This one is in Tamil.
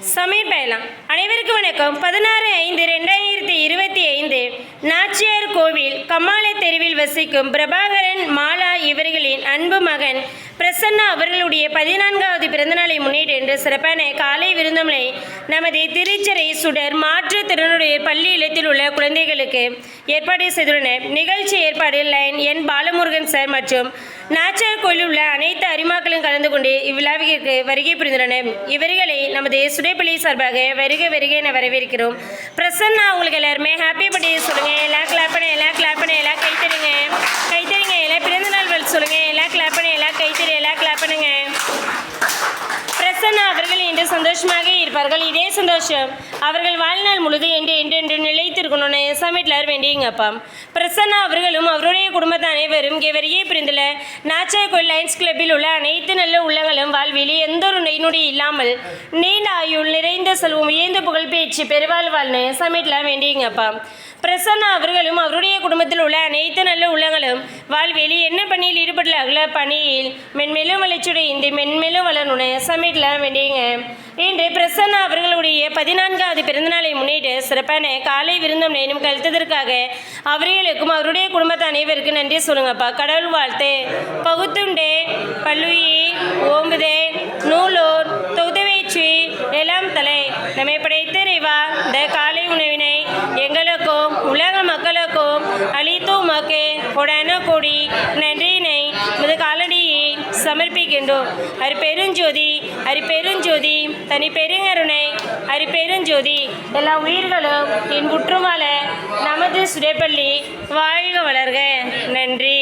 சமீர் பயலாம். அனைவருக்கும் வணக்கம். 16/5/2025 நாச்சியார் கோவில் கம்மாள தெருவில் வசிக்கும் பிரபாகரன் மாலா இவர்களின் அன்பு மகன் பிரசன்னா அவர்களுடைய 14வது பிறந்தநாளை முன்னிட்டு இன்று சிறப்பான காலை விருந்தோம்பலை நமது திருச்சரை சுடர் மாற்றுத்திறனுடைய பள்ளி இல்லத்தில் உள்ள குழந்தைகளுக்கு ஏற்பாடு செய்துள்ளனர். நிகழ்ச்சி ஏற்பாடு லைன் என் பாலமுருகன் சார் மற்றும் நாச்சியார் கோயிலில் உள்ள அனைத்து அரிமாக்களும் கலந்து கொண்டு இவ்விழாவிற்கு வருகை புரிந்துள்ளனர். இவர்களை நமது சுடைப்பள்ளி சார்பாக வருக வருக என வரவேற்கிறோம். பிரசன்னா உங்களுக்கு எல்லாருமே ஹாப்பி பர்த்டே சொல்லுங்க. எல்லாம் கிளாப் பண்ண எல்லாம் கைத்தறிங்க எல்லாம் பிறந்தநாள் வாழ்த்து சொல்லுங்க. எல்லாம் கிளாப் பண்ண எல்லாம் கைத்தறி எல்லாம் கிளாப் பண்ணுங்க. பிரசன்னா அவர்கள் இன்று சந்தோஷமாக இருப்பார்கள். இதே சந்தோஷம் அவர்கள் வாழ்நாள் முழுது என்று நிலைத்திருக்கணும்னு சமீட்லார் வேண்டியங்கப்பா. பிரசன்னா அவர்களும் அவருடைய குடும்பத்தை அனைவரும் இங்கே வருகை புரிந்துள்ள நாச்சியார் கோயில் லயன்ஸ் கிளப்பில் உள்ள அனைத்து நல்ல உள்ளங்களும் வாழ்வில் எந்த ஒரு நொடி இல்லாமல் நீண்ட ஆயுள் நிறைந்த செல்வம் உயர்ந்த புகழ் பேச்சு பெருவாழ் வாழ்னு சமீட்லார் வேண்டியங்கப்பா. பிரசன்னா அவர்களும் அவருடைய குடும்பத்தில் உள்ள அனைத்து நல்ல உள்ளங்களும் வாழ்வில் என்ன பணியில் ஈடுபடலாகல பணியில் மென்மேலும் வளர்ச்சியுடைய மென்மேலும் வளரணும்னு சமீட்லாம் வேண்டியங்க. இன்று பிரசன்னா அவர்களுடைய 14வது பிறந்தநாளை முன்னிட்டு சிறப்பான காலை விருந்தம் நேரம் கழித்ததற்காக அவர்களுக்கும் அவருடைய குடும்பத்தை அனைவருக்கும் நன்றி சொல்லுங்கப்பா. கடவுள் வாழ்த்து. பகுத்துண்டே பல்லுயி ஓம்புதே நூலோர் தொகுதவேற்றி எல்லாம் தலை நம்மை படைத்த இறைவா இந்த காலை உணவினை எங்களுக்கும் உலக மக்களுக்கும் அளித்தும் மக்கே கொடான கொடி நன்றியினை முது காலடியை சமர்ப்பிக்கின்றோம். அரிப்பெருஞ்சோதி தனி பெருங்கருணை அரிப்பெருஞ்சோதி எல்லா உயிர்களும் என் குற்றம் வாழ நமது சுடைப்பள்ளி வாழ்க வளர்க. நன்றி.